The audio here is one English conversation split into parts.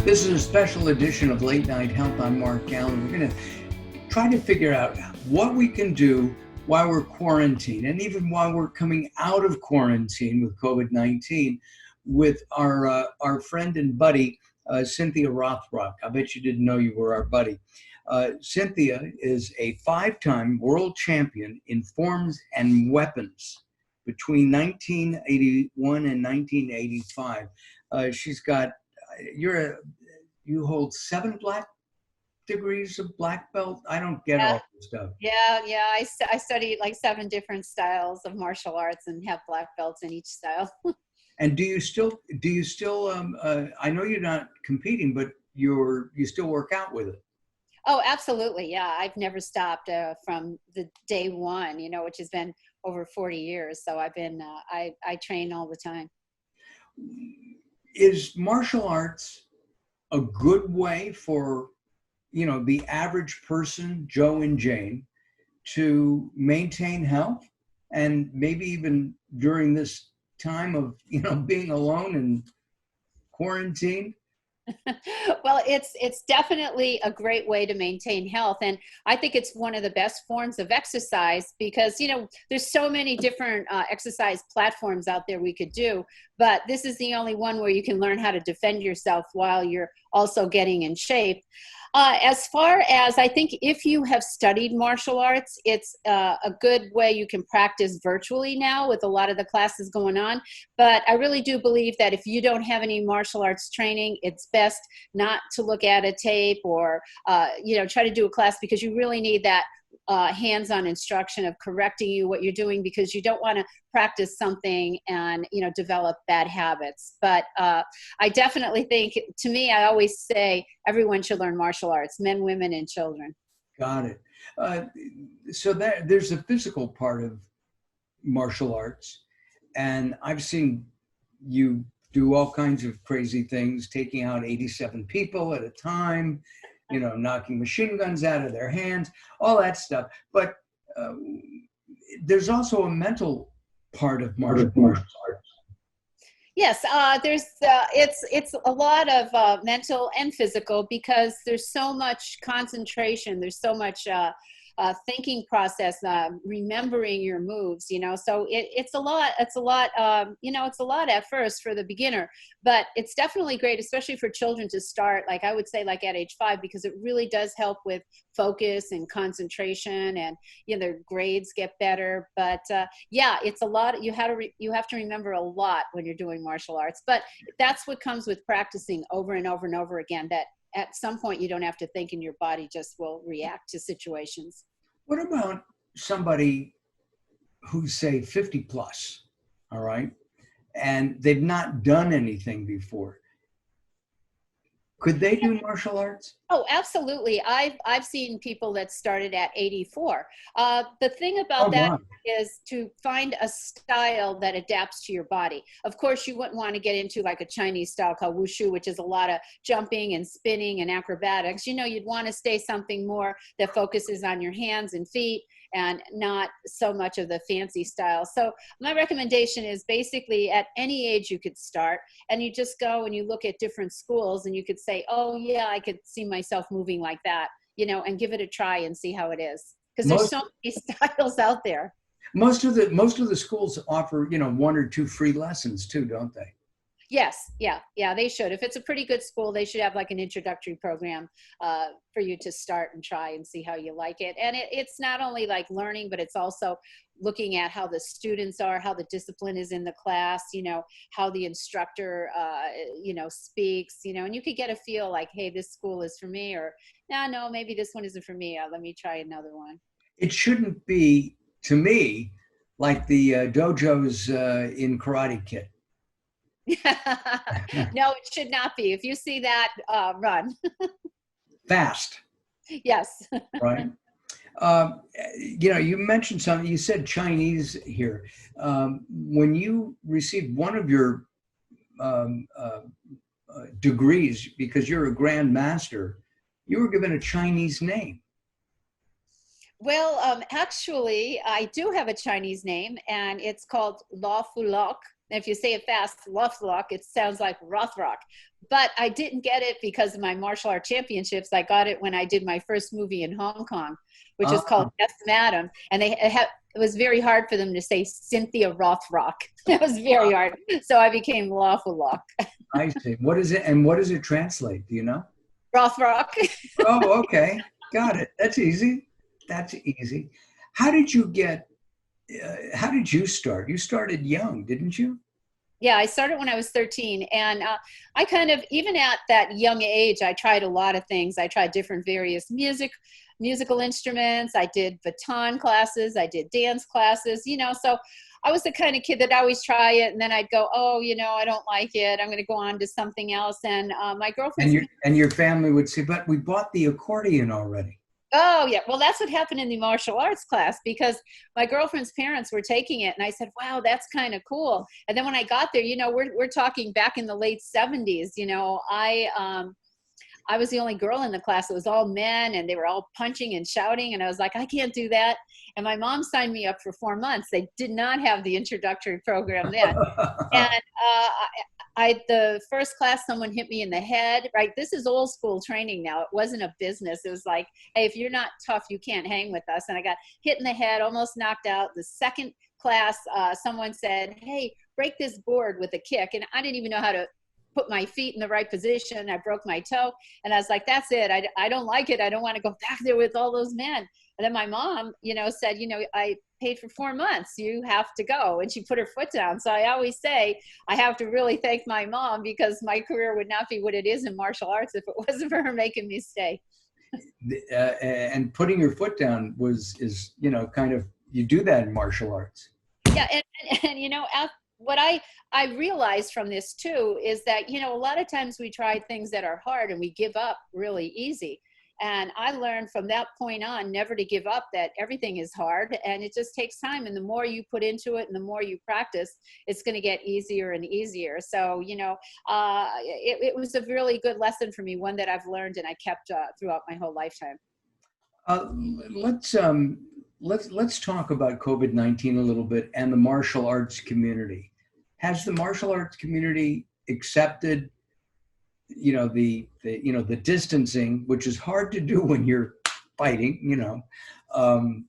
This is a special edition of Late Night Health. I'm Mark Alyn. We're going to try to figure out what we can do while we're quarantined, and even while we're coming out of quarantine with COVID-19, with our friend and buddy, Cynthia Rothrock. I bet you didn't know you were our buddy. Cynthia is a 5-time world champion in forms and weapons between 1981 and 1985. She's got, you hold 7 black degrees of black belt. I don't get all this stuff. Yeah. I studied like 7 different styles of martial arts and have black belts in each style. And do you still, I know you're not competing, but you still work out with it? Oh, absolutely. Yeah. I've never stopped from the day one, which has been over 40 years. So I've been, I train all the time. Is martial arts a good way for, the average person, Joe and Jane, to maintain health, and maybe even during this time of, being alone and quarantine? Well, it's definitely a great way to maintain health. And I think it's one of the best forms of exercise because, there's so many different exercise platforms out there we could do, but this is the only one where you can learn how to defend yourself while you're also getting in shape. As far as, I think if you have studied martial arts, it's a good way you can practice virtually now with a lot of the classes going on. But I really do believe that if you don't have any martial arts training, it's best not to look at a tape or, try to do a class, because you really need that hands-on instruction of correcting you what you're doing, because you don't want to practice something and develop bad habits. But I definitely think, to me, I always say everyone should learn martial arts, men, women, and children. Got it. So there's a physical part of martial arts, and I've seen you do all kinds of crazy things, taking out 87 people at a time, knocking machine guns out of their hands, all that stuff. But there's also a mental part of martial arts. Yes, it's a lot of mental and physical, because there's so much concentration, there's so much thinking process, remembering your moves, so it's a lot, it's a lot at first for the beginner, but it's definitely great, especially for children, to start, like I would say, like at age 5, because it really does help with focus and concentration, and, their grades get better. But yeah, it's a lot. You have to remember a lot when you're doing martial arts, but that's what comes with practicing over and over and over again, that at some point you don't have to think, and your body just will react to situations. What about somebody who's, say, 50 plus, all right, and they've not done anything before? Could they do martial arts? Oh, absolutely. I've seen people that started at 84. The thing about that is to find a style that adapts to your body. Of course, you wouldn't want to get into like a Chinese style called wushu, which is a lot of jumping and spinning and acrobatics. You'd want to stay something more that focuses on your hands and feet, and not so much of the fancy style. So my recommendation is basically at any age you could start, and you just go and you look at different schools, and you could say, oh yeah, I could see myself moving like that, and give it a try and see how it is. Because there's so many styles out there. Most of the schools offer, 1 or 2 free lessons too, don't they? Yes. Yeah, they should. If it's a pretty good school, they should have like an introductory program for you to start and try and see how you like it. And it's not only like learning, but it's also looking at how the students are, how the discipline is in the class, how the instructor, speaks, and you could get a feel like, hey, this school is for me, or no, maybe this one isn't for me. Let me try another one. It shouldn't be, to me, like the dojos in Karate Kid. No, it should not be. If you see that, run. Fast. Yes. Right. You mentioned something. You said Chinese here. When you received one of your degrees, because you're a Grand Master, you were given a Chinese name. Well, actually, I do have a Chinese name, and it's called La Fulok. And if you say it fast, La Fulok, it sounds like Rothrock. But I didn't get it because of my martial art championships. I got it when I did my first movie in Hong Kong, which is called Ah, Yes, Madam. And it was very hard for them to say Cynthia Rothrock. It was very hard. So I became La Fulok. I see. What is it, and what does it translate? Do you know? Rothrock. Oh, okay. Got it. That's easy. That's easy. How did you get, how did you start? You started young, didn't you? Yeah, I started when I was 13. And I kind of, even at that young age, I tried a lot of things. I tried different various musical instruments. I did baton classes. I did dance classes, so I was the kind of kid that I always try it. And then I'd go, oh, I don't like it. I'm going to go on to something else. And my And girlfriend's. your family would say, but we bought the accordion already. Oh, yeah. Well, that's what happened in the martial arts class because my girlfriend's parents were taking it. And I said, wow, that's kind of cool. And then when I got there, we're talking back in the late 70s, I was the only girl in the class. It was all men and they were all punching and shouting. And I was like, I can't do that. And my mom signed me up for 4 months. They did not have the introductory program then. And the first class, someone hit me in the head, right? This is old school training now. It wasn't a business. It was like, hey, if you're not tough, you can't hang with us. And I got hit in the head, almost knocked out. The second class, someone said, hey, break this board with a kick. And I didn't even know how to put my feet in the right position. I broke my toe. And I was like, that's it. I don't like it. I don't want to go back there with all those men. And then my mom, said, I paid for 4 months. You have to go. And she put her foot down. So I always say I have to really thank my mom because my career would not be what it is in martial arts if it wasn't for her making me stay. And putting your foot down is kind of, you do that in martial arts. Yeah. And what I realized from this too is that, a lot of times we try things that are hard and we give up really easy. And I learned from that point on never to give up, that everything is hard and it just takes time. And the more you put into it and the more you practice, it's going to get easier and easier. So, it was a really good lesson for me, one that I've learned and I kept throughout my whole lifetime. Uh, let's talk about COVID-19 a little bit and the martial arts community. Has the martial arts community accepted, the distancing, which is hard to do when you're fighting, um,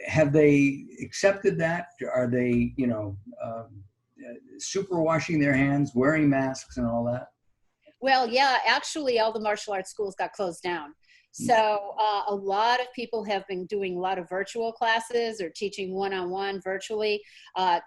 have they accepted that? Are they, super washing their hands, wearing masks and all that? Well, yeah, actually, all the martial arts schools got closed down. So a lot of people have been doing a lot of virtual classes or teaching one-on-one virtually.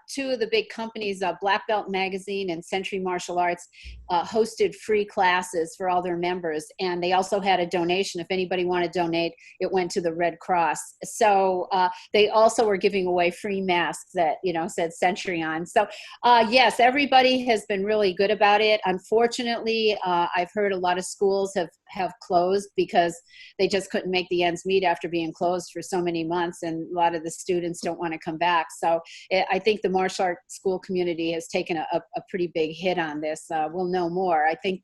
Two of the big companies, Black Belt Magazine and Century Martial Arts, hosted free classes for all their members. And they also had a donation. If anybody wanted to donate, it went to the Red Cross. So they also were giving away free masks that, said Century on. So yes, everybody has been really good about it. Unfortunately, I've heard a lot of schools have closed because they just couldn't make the ends meet after being closed for so many months, and a lot of the students don't want to come back. So I think the martial arts school community has taken a pretty big hit on this. We'll know more. I think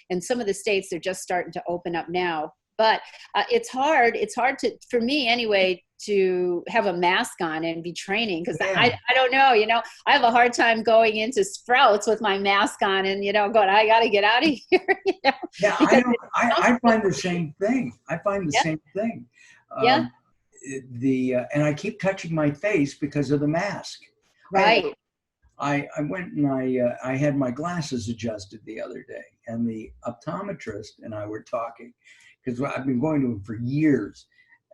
in some of the states, they're just starting to open up now. But it's hard for me anyway, to have a mask on and be training because Yeah. I don't know, I have a hard time going into Sprouts with my mask on and, going, I got to get out of here, Yeah, I because know. I find the same thing. I find the yeah, same thing. yeah, Um, and I keep touching my face because of the mask. I right. I went and I had my glasses adjusted the other day, and the optometrist and I were talking because I've been going to him for years,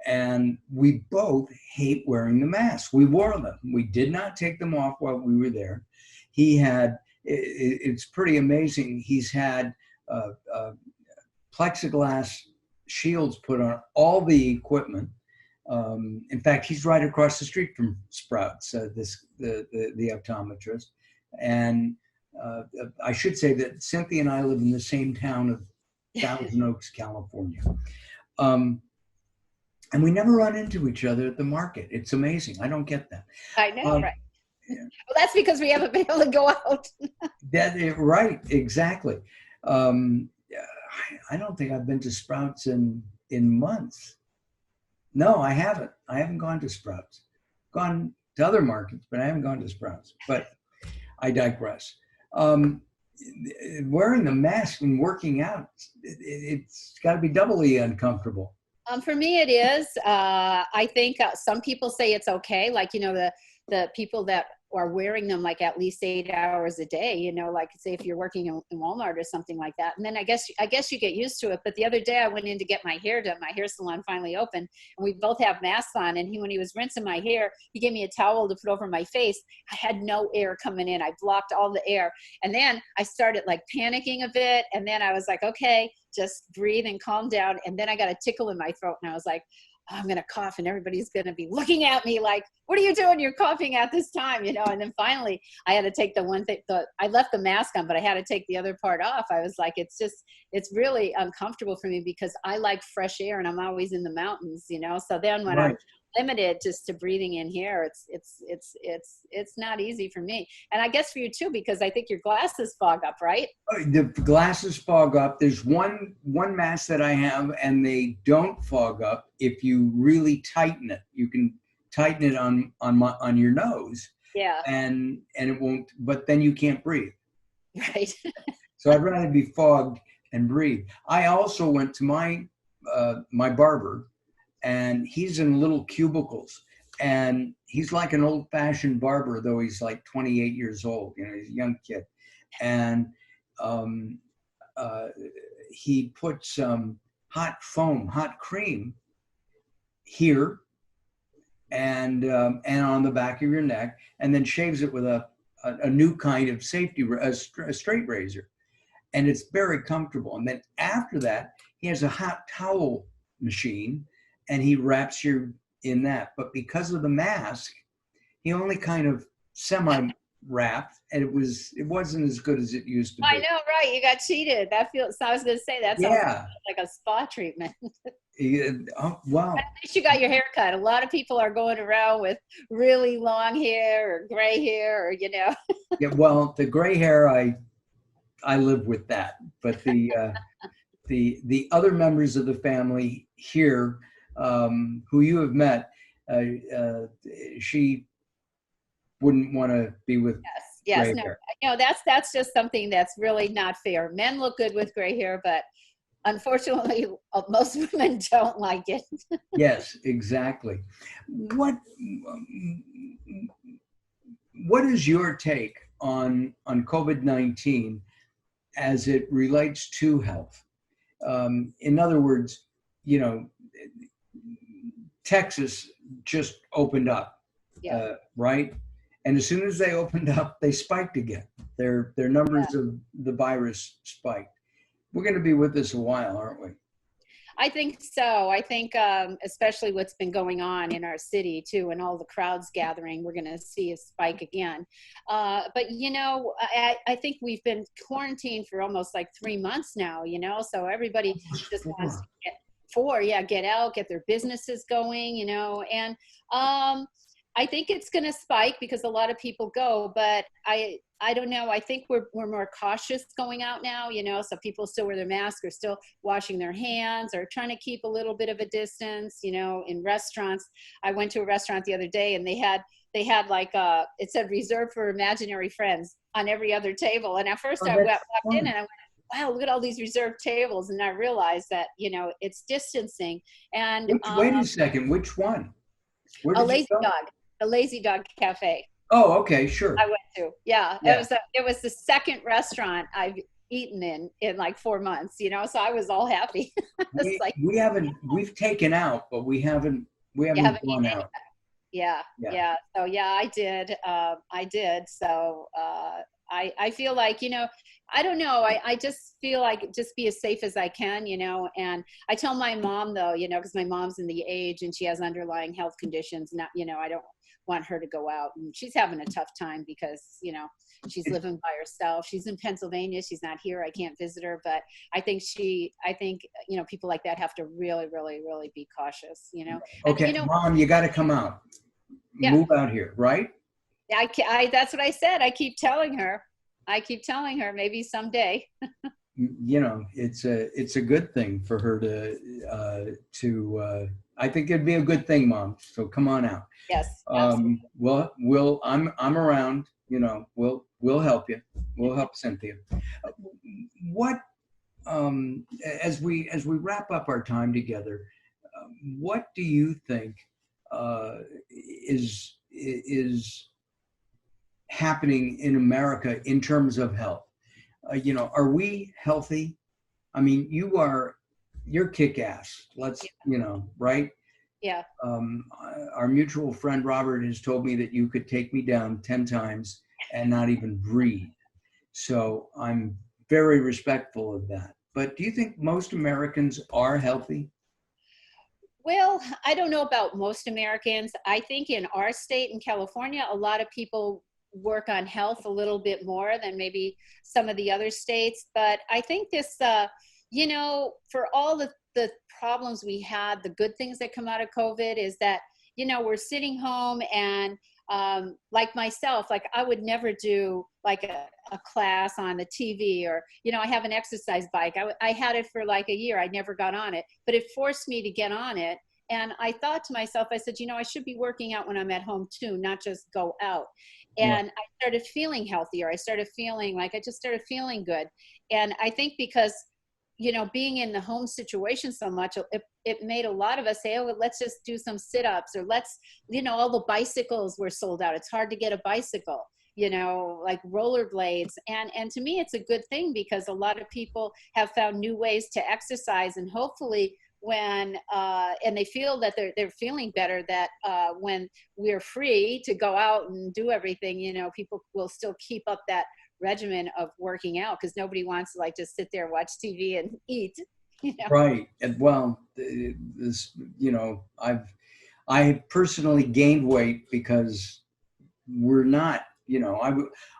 and we both hate wearing the masks. We wore them. We did not take them off while we were there. He had. It's pretty amazing. He's had plexiglass shields put on all the equipment. In fact, he's right across the street from Sprouts, the optometrist. And I should say that Cynthia and I live in the same town of Thousand Oaks, California. And we never run into each other at the market. It's amazing. I don't get that. I know, right. Yeah. Well, that's because we haven't been able to go out. Right, exactly. Yeah, I don't think I've been to Sprouts in months. No, I haven't. I haven't gone to Sprouts. Gone to other markets, but I haven't gone to Sprouts. But I digress. Um, Wearing the mask and working out, it's got to be doubly uncomfortable. For me, it is. I think some people say it's okay. Like, the people that are wearing them like at least 8 hours a day, like say if you're working in Walmart or something like that. And then I guess you get used to it. But the other day I went in to get my hair done. My hair salon finally opened and we both have masks on. And when he was rinsing my hair, he gave me a towel to put over my face. I had no air coming in. I blocked all the air. And then I started like panicking a bit. And then I was like, okay, just breathe and calm down. And then I got a tickle in my throat and I was like, oh, I'm going to cough and everybody's going to be looking at me like, what are you doing? You're coughing at this time, And then finally I had to take the one thing, I left the mask on, but I had to take the other part off. I was like, it's really uncomfortable for me because I like fresh air and I'm always in the mountains, So then when Right. I'm limited just to breathing in here, it's not easy for me. And I guess for you too, because I think your glasses fog up, right? The glasses fog up. There's one mask that I have, and they don't fog up if you really tighten it. You can tighten it on your nose, Yeah. and it won't. But then you can't breathe. Right. So I'd rather be fogged and breathe. I also went to my barber, and he's in little cubicles, and he's like an old-fashioned barber, though he's like 28 years old. He's a young kid, and um, uh, he put some hot cream here and on the back of your neck, and then shaves it with a new kind of a straight razor, and it's very comfortable. And then after that, he has a hot towel machine, and he wraps you in that. But because of the mask, he only kind of semi wrapped, and it wasn't as good as it used to be. I know, right? You got cheated. I was going to say that sounds Yeah. like a spa treatment. Wow. At least you got your hair cut. A lot of people are going around with really long hair or gray hair, or Yeah. Well, the gray hair, I live with that, but the other members of the family here, who you have met, she wouldn't want to be with yes, gray no, hair. that's just something that's really not fair. Men look good with gray hair, but unfortunately, most women don't like it. Yes, exactly. What what is your take on COVID-19 as it relates to health? In other words, you know, Texas just opened up, Yeah. right? And as soon as they opened up, they spiked again. Their numbers of the virus spiked. We're going to be with this a while, aren't we? I think so. I think especially what's been going on in our city too, and all the crowds gathering, we're going to see a spike again. But I think we've been quarantined for almost like 3 months now. So everybody just wants to get out, get their businesses going. And I think it's going to spike because a lot of people go, but I don't know. I think we're more cautious going out now, so people still wear their mask or still washing their hands or trying to keep a little bit of a distance, in restaurants. I went to a restaurant the other day and they had like it said reserved for imaginary friends on every other table. And at first I walked in and I went, wow, look at all these reserved tables. And I realized that, it's distancing. And wait a second, which one? Where did you go? A Lazy Dog Cafe. Oh, okay, sure. I went to, yeah. It was the second restaurant I've eaten in like 4 months, so I was all happy. We've taken out, but we haven't gone out. Yeah. So yeah, I did. So I feel like, I don't know. I just feel like just be as safe as I can, and I tell my mom though, because my mom's in the age and she has underlying health conditions. I don't want her to go out, and she's having a tough time because, she's living by herself. She's in Pennsylvania. She's not here. I can't visit her, but I think people like that have to really, really, really be cautious, Okay, and, Mom, you got to come out. Yeah. Move out here, right? That's what I said. I keep telling her maybe someday. It's a good thing for her to I think it'd be a good thing, Mom. So come on out. Yes, absolutely. I'm around. We'll help you. We'll help Cynthia. What as we wrap up our time together, what do you think is happening in America in terms of health? Are we healthy? I mean, you're kick-ass. Let's, right? Yeah. Our mutual friend Robert has told me that you could take me down 10 times and not even breathe. So I'm very respectful of that. But do you think most Americans are healthy? Well, I don't know about most Americans. I think in our state in California, a lot of people work on health a little bit more than maybe some of the other states. But I think this, for all the problems we had, the good things that come out of COVID is that, we're sitting home and like myself, like I would never do like a class on the TV or, I have an exercise bike. I had it for like a year. I never got on it, but it forced me to get on it. And I thought to myself, I said, I should be working out when I'm at home too, not just go out. And I started feeling healthier. I started feeling like I just started feeling good. And I think because, being in the home situation so much, it made a lot of us say, oh, well, let's just do some sit-ups or let's, all the bicycles were sold out. It's hard to get a bicycle, like rollerblades. And to me, it's a good thing because a lot of people have found new ways to exercise, and hopefully when and they feel that they're feeling better, that when we're free to go out and do everything, people will still keep up that regimen of working out because nobody wants to like just sit there, watch TV and eat. Right. And well, I personally gained weight because we're not,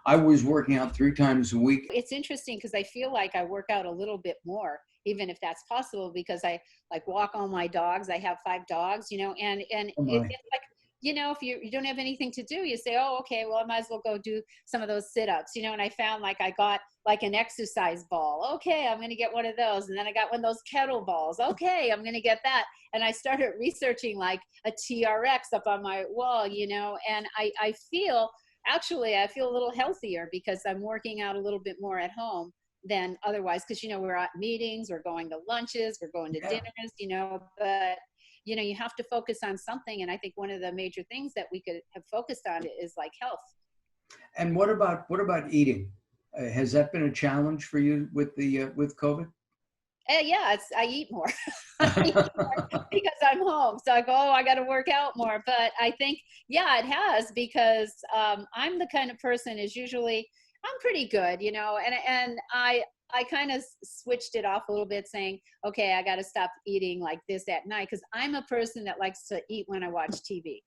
I was working out 3 times a week. It's interesting because I feel like I work out a little bit more, even if that's possible, because I like walk all my dogs. I have 5 dogs, and it's like, if you don't have anything to do, you say, oh, okay, well, I might as well go do some of those sit-ups, and I found like I got like an exercise ball. Okay, I'm going to get one of those. And then I got one of those kettle balls. Okay, I'm going to get that. And I started researching like a TRX up on my wall, and I feel a little healthier because I'm working out a little bit more at home than otherwise. Because, we're at meetings, we're going to lunches, we're going to dinners, but you have to focus on something. And I think one of the major things that we could have focused on is like health. And what about eating? Has that been a challenge for you with COVID? Yeah, I eat more. I eat more because I'm home. So I go, oh, I got to work out more. But I think, yeah, it has, because I'm the kind of person is usually, I'm pretty good, and I kind of switched it off a little bit, saying, okay, I got to stop eating like this at night, because I'm a person that likes to eat when I watch TV.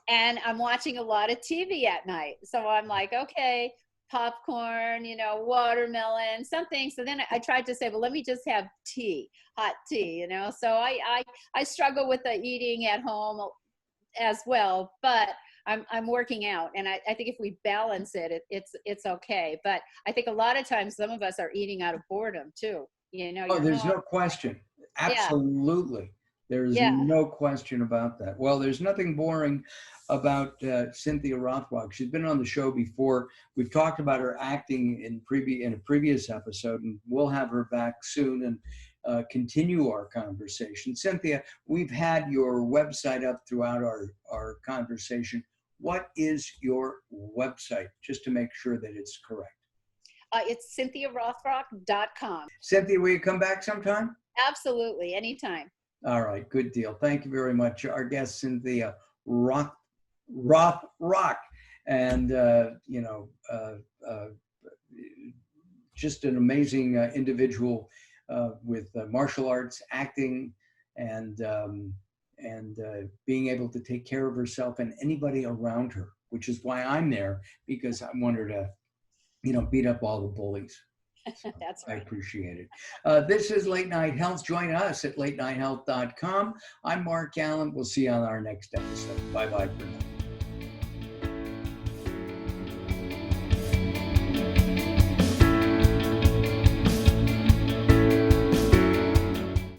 And I'm watching a lot of TV at night. So I'm like, okay, popcorn, watermelon, something. So then I tried to say, well, let me just have tea, hot tea, So I struggle with the eating at home as well, but I'm working out, and I think if we balance it's okay. But I think a lot of times some of us are eating out of boredom too. Oh, there's no question. Absolutely. There's no question about that. Well, there's nothing boring about Cynthia Rothrock. She's been on the show before. We've talked about her acting in a previous episode, and we'll have her back soon and continue our conversation. Cynthia, we've had your website up throughout our conversation. What is your website, just to make sure that it's correct? It's CynthiaRothrock.com. Cynthia, will you come back sometime? Absolutely, anytime. All right, good deal. Thank you very much. Our guest, Cynthia Rothrock, and just an amazing individual with martial arts, acting, and being able to take care of herself and anybody around her, which is why I'm there, because I want her to, beat up all the bullies. So That's right. I appreciate it. This is Late Night Health. Join us at latenighthealth.com. I'm Mark Alyn. We'll see you on our next episode. Bye-bye for now.